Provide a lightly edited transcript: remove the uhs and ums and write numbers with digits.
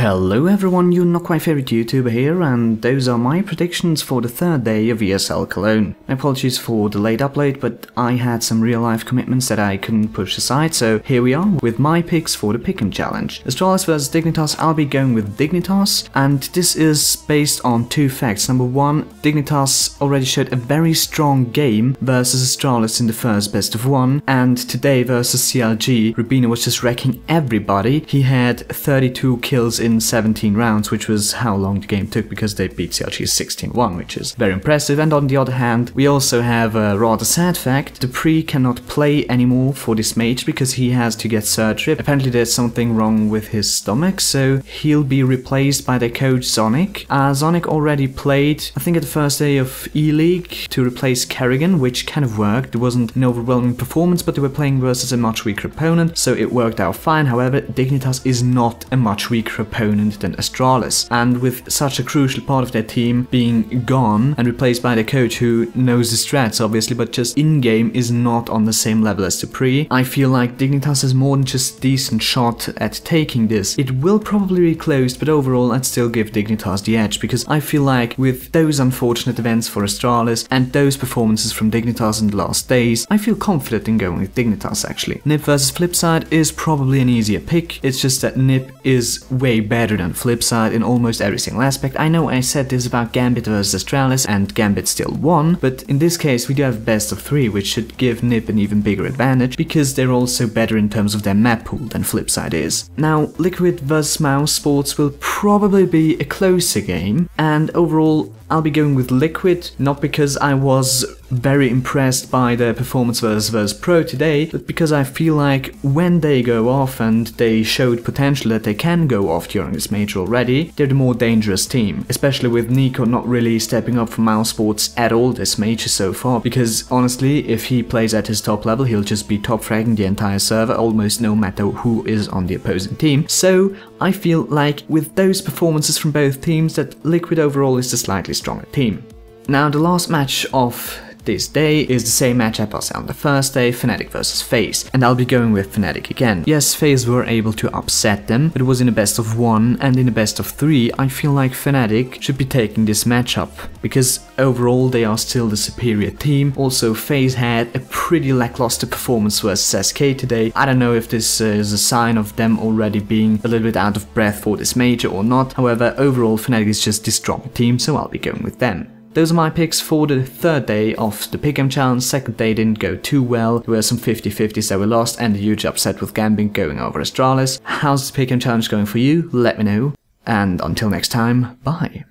Hello everyone, your not quite favorite YouTuber here, and those are my predictions for the third day of ESL Cologne. My apologies for the late upload, but I had some real life commitments that I couldn't push aside, so here we are with my picks for the Pick'em Challenge. Astralis vs Dignitas, I'll be going with Dignitas, and this is based on two facts. Number one, Dignitas already showed a very strong game versus Astralis in the first best of one, and today versus CLG, Rubino was just wrecking everybody. He had 32 kills in 17 rounds, which was how long the game took because they beat CLG 16-1, which is very impressive. And on the other hand, we also have a rather sad fact. Dupree cannot play anymore for this match because he has to get surgery. Apparently there's something wrong with his stomach, so he'll be replaced by their coach Zonic. Zonic already played, I think at the first day of E-League, to replace Kerrigan, which kind of worked. It wasn't an overwhelming performance, but they were playing versus a much weaker opponent, so it worked out fine. However, Dignitas is not a much weaker opponent than Astralis, and with such a crucial part of their team being gone and replaced by their coach who knows the strats obviously, but just in-game is not on the same level as Dupree, I feel like Dignitas has more than just a decent shot at taking this. It will probably be close, but overall I'd still give Dignitas the edge, because I feel like with those unfortunate events for Astralis and those performances from Dignitas in the last days, I feel confident in going with Dignitas actually. Nip versus Flipside is probably an easier pick, it's just that Nip is way better than Flipside in almost every single aspect. I know I said this about Gambit versus Astralis and Gambit still won, but in this case we do have best of 3, which should give Nip an even bigger advantage because they're also better in terms of their map pool than Flipside is. Now, Liquid versus Mouse Sports will probably be a closer game, and overall I'll be going with Liquid, not because I was very impressed by their performance versus Pro today, but because I feel like when they go off, and they showed potential that they can go off during this major already, they're the more dangerous team, especially with Nico not really stepping up for Mouse Sports at all this major so far, because honestly, if he plays at his top level, he'll just be top fragging the entire server almost no matter who is on the opposing team. So I feel like with those performances from both teams that Liquid overall is the slightly stronger team. Now the last match of this day is the same matchup as on the first day, Fnatic versus FaZe, and I'll be going with Fnatic again. Yes, FaZe were able to upset them, but it was in a best of 1, and in a best of 3 I feel like Fnatic should be taking this matchup, because overall they are still the superior team. Also, FaZe had a pretty lackluster performance versus SK today. I don't know if this is a sign of them already being a little bit out of breath for this major or not. However, overall Fnatic is just the stronger team, so I'll be going with them. Those are my picks for the third day of the Pick'em Challenge. Second day didn't go too well. There were some 50-50s that were lost and a huge upset with Gambit going over Astralis. How's the Pick'em Challenge going for you? Let me know. And until next time, bye.